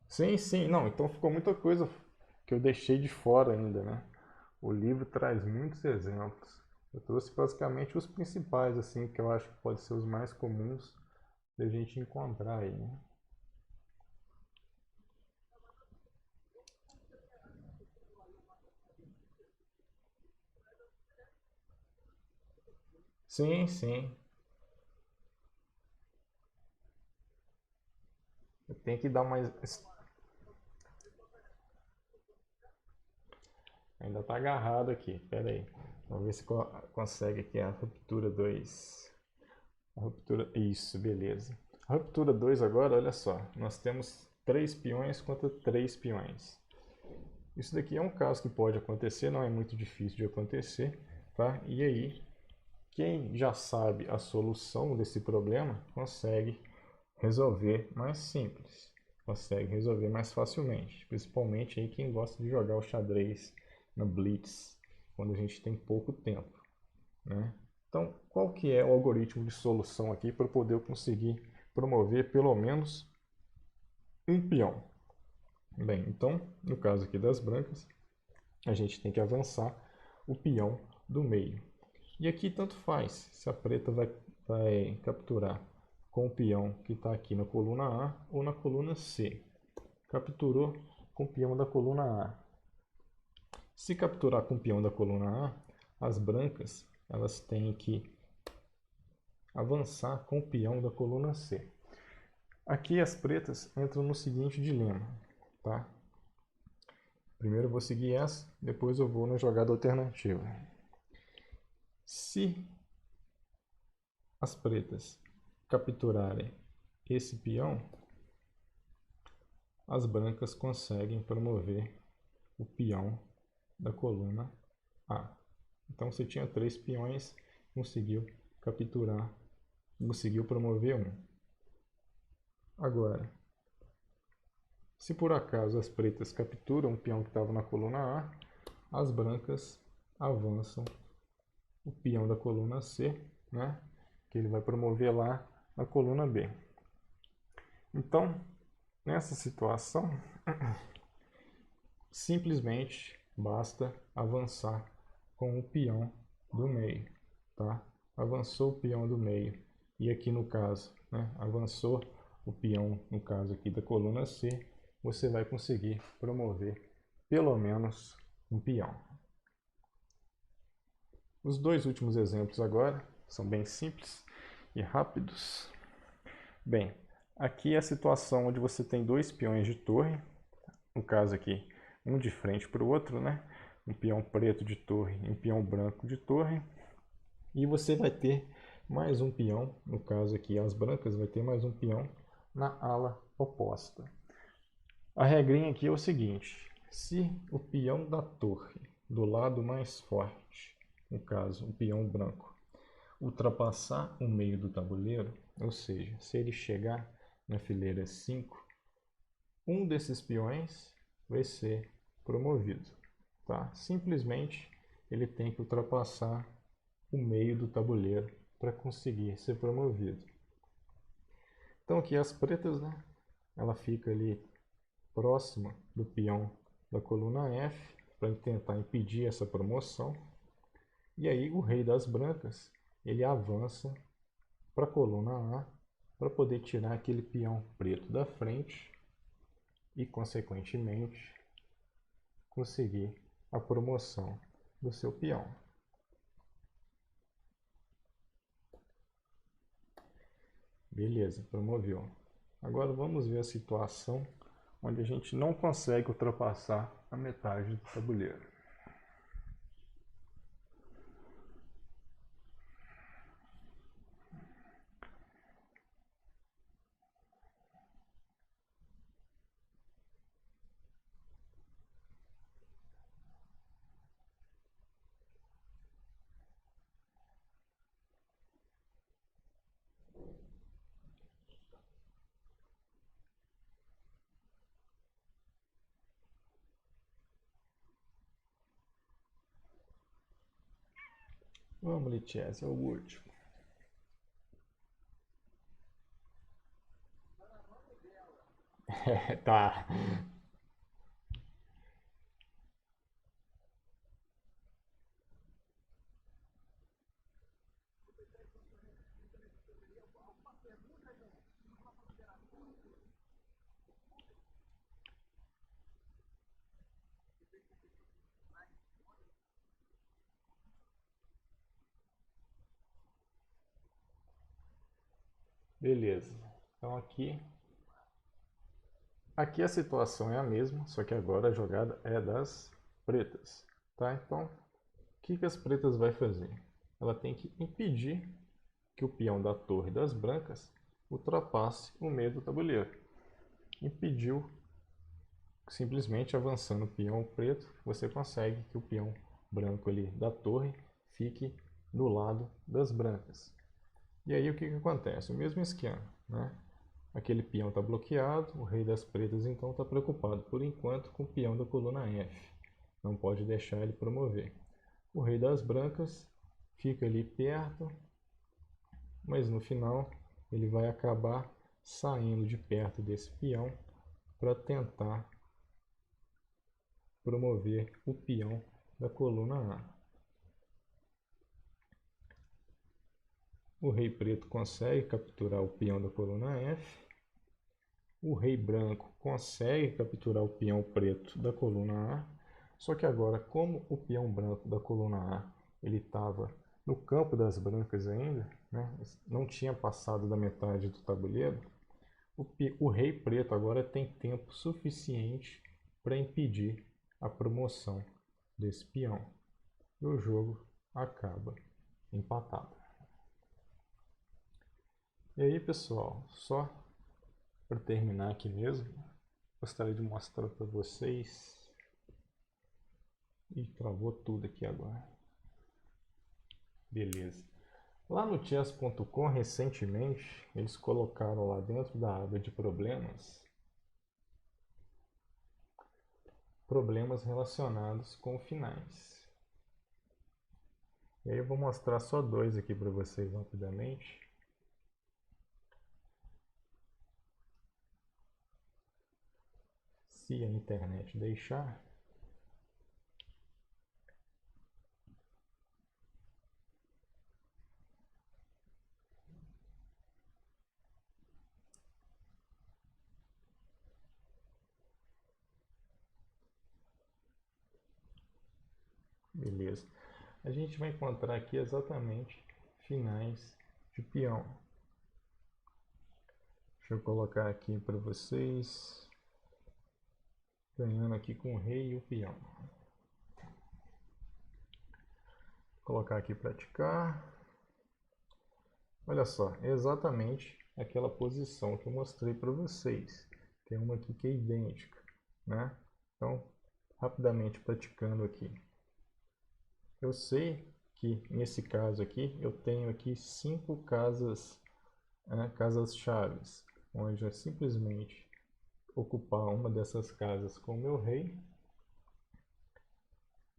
S1: Sim, sim, não, então ficou muita coisa que eu deixei de fora ainda, né? O livro traz muitos exemplos. Eu trouxe basicamente os principais, assim, que eu acho que podem ser os mais comuns da gente encontrar aí, né? Sim, sim. Eu tenho que dar mais. Ainda tá agarrado aqui. Pera aí. Vamos ver se consegue aqui a ruptura 2. A ruptura. Isso, beleza. A ruptura 2 agora, olha só. Nós temos 3 peões contra 3 peões. Isso daqui é um caso que pode acontecer, não é muito difícil de acontecer, tá? E aí, quem já sabe a solução desse problema consegue resolver mais simples, consegue resolver mais facilmente, principalmente aí quem gosta de jogar o xadrez na Blitz, quando a gente tem pouco tempo, né? Então, qual que é o algoritmo de solução aqui para poder eu conseguir promover pelo menos um peão? Bem, então, no caso aqui das brancas, a gente tem que avançar o peão do meio. E aqui tanto faz se a preta vai capturar com o peão que está aqui na coluna A ou na coluna C. Capturou com o peão da coluna A. Se capturar com o peão da coluna A, as brancas elas têm que avançar com o peão da coluna C. Aqui as pretas entram no seguinte dilema, tá? Primeiro eu vou seguir essa, depois eu vou na jogada alternativa. Se as pretas capturarem esse peão, as brancas conseguem promover o peão da coluna A. Então você tinha 3 peões, conseguiu capturar, conseguiu promover um. Agora, se por acaso as pretas capturam o peão que estava na coluna A, as brancas avançam o peão da coluna C, né? Que ele vai promover lá na coluna B. Então, nessa situação, simplesmente basta avançar com o peão do meio, tá? Avançou o peão do meio e aqui no caso, né, avançou o peão, no caso aqui da coluna C, você vai conseguir promover pelo menos um peão. Os dois últimos exemplos agora são bem simples e rápidos. Bem, aqui é a situação onde você tem 2 peões de torre, no caso aqui, um de frente para o outro, né? Um peão preto de torre e um peão branco de torre. E você vai ter mais um peão, no caso aqui as brancas vai ter mais um peão na ala oposta. A regrinha aqui é o seguinte, se o peão da torre do lado mais forte, no caso o peão branco, ultrapassar o meio do tabuleiro, ou seja, se ele chegar na fileira 5, um desses peões vai ser promovido, tá? Simplesmente ele tem que ultrapassar o meio do tabuleiro para conseguir ser promovido. Então aqui as pretas, né? Ela fica ali próxima do peão da coluna F para tentar impedir essa promoção. E aí o rei das brancas ele avança para a coluna A para poder tirar aquele peão preto da frente e, consequentemente, conseguir a promoção do seu peão. Beleza, promoveu. Agora vamos ver a situação onde a gente não consegue ultrapassar a metade do tabuleiro. Vamos, Lichess, é o último. Tá. Beleza. Então aqui a situação é a mesma, só que agora a jogada é das pretas, tá? Então, o que as pretas vai fazer? Ela tem que impedir que o peão da torre das brancas ultrapasse o meio do tabuleiro. Impediu, simplesmente avançando o peão preto, você consegue que o peão branco ali da torre fique do lado das brancas. E aí o que acontece? O mesmo esquema, né? Aquele peão está bloqueado, o rei das pretas então está preocupado por enquanto com o peão da coluna F. Não pode deixar ele promover. O rei das brancas fica ali perto, mas no final ele vai acabar saindo de perto desse peão para tentar promover o peão da coluna A. O rei preto consegue capturar o peão da coluna F. O rei branco consegue capturar o peão preto da coluna A. Só que agora, como o peão branco da coluna A ele estava no campo das brancas ainda, né, não tinha passado da metade do tabuleiro, o rei preto agora tem tempo suficiente para impedir a promoção desse peão. E o jogo acaba empatado. E aí, pessoal, só para terminar aqui mesmo, gostaria de mostrar para vocês. E travou tudo aqui agora. Beleza. Lá no chess.com, recentemente, eles colocaram lá dentro da aba de problemas relacionados com finais. E aí eu vou mostrar só dois aqui para vocês rapidamente. Se a internet deixar. Beleza. A gente vai encontrar aqui exatamente finais de peão. Deixa eu colocar aqui para vocês. Ganhando aqui com o rei e o peão. Vou colocar aqui praticar. Olha só, é exatamente aquela posição que eu mostrei para vocês. Tem uma aqui que é idêntica, né? Então, rapidamente praticando aqui. Eu sei que nesse caso aqui, eu tenho aqui 5 casas, casas chaves, onde é simplesmente ocupar uma dessas casas com o meu rei,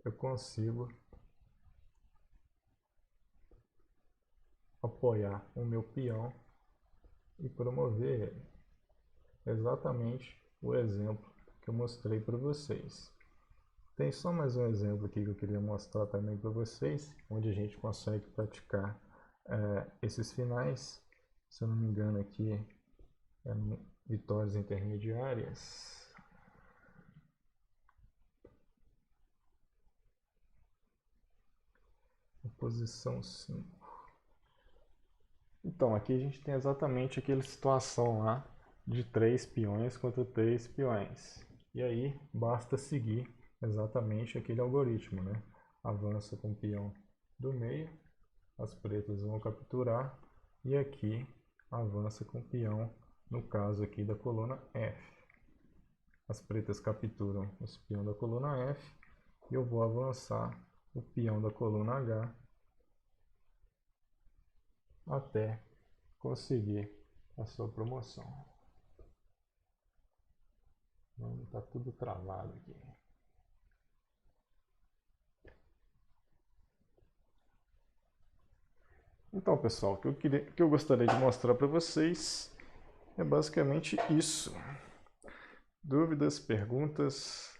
S1: eu consigo apoiar o meu peão e promover ele. Exatamente o exemplo que eu mostrei para vocês. Tem só mais um exemplo aqui que eu queria mostrar também para vocês, onde a gente consegue praticar esses finais. Se eu não me engano aqui é vitórias intermediárias. Posição 5. Então, aqui a gente tem exatamente aquela situação lá de 3 peões contra 3 peões. E aí, basta seguir exatamente aquele algoritmo, né? Avança com o peão do meio, as pretas vão capturar, e aqui avança com o peão, no caso aqui da coluna F. As pretas capturam esse peão da coluna F, e eu vou avançar o peão da coluna H até conseguir a sua promoção. Está tudo travado aqui. Então, pessoal, o que eu gostaria de mostrar para vocês é basicamente isso. Dúvidas, perguntas,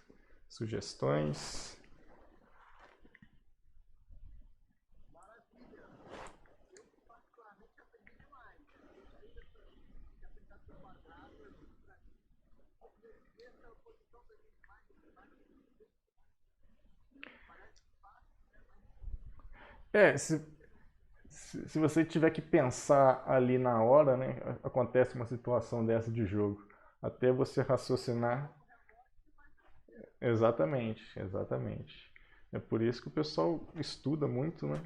S1: sugestões? É, se você tiver que pensar ali na hora, né, acontece uma situação dessa de jogo, até você raciocinar. Exatamente, exatamente. É por isso que o pessoal estuda muito, né?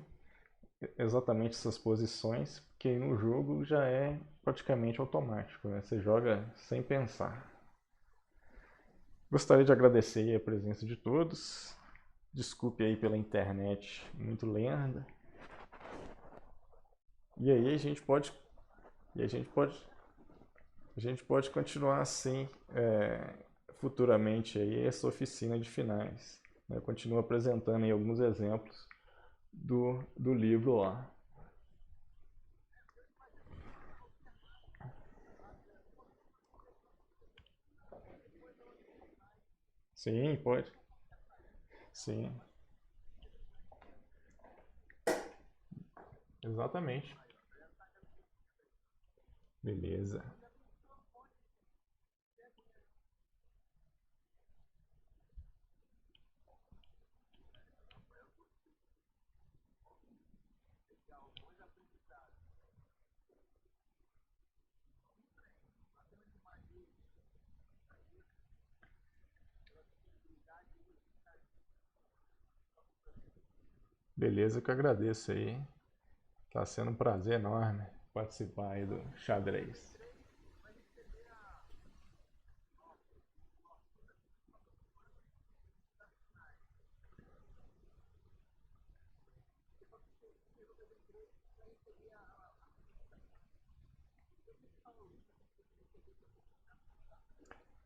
S1: Exatamente essas posições, porque aí no jogo já é praticamente automático, né? Você joga sem pensar. Gostaria de agradecer a presença de todos. Desculpe aí pela internet muito lenta. E aí e a gente pode, a gente pode continuar assim futuramente aí essa oficina de finais. Né? Continuo apresentando aí alguns exemplos do livro lá. Sim, pode. Sim, exatamente. Beleza. Beleza, que eu agradeço aí. Tá sendo um prazer enorme participar aí do xadrez.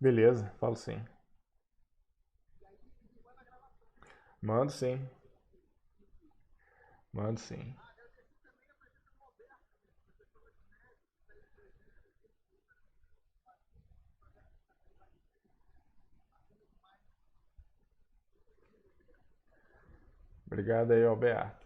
S1: Beleza, falo sim. Mando sim, mando sim. Obrigado aí, Alberto.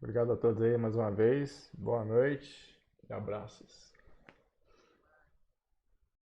S1: Obrigado a todos aí mais uma vez. Boa noite e abraços.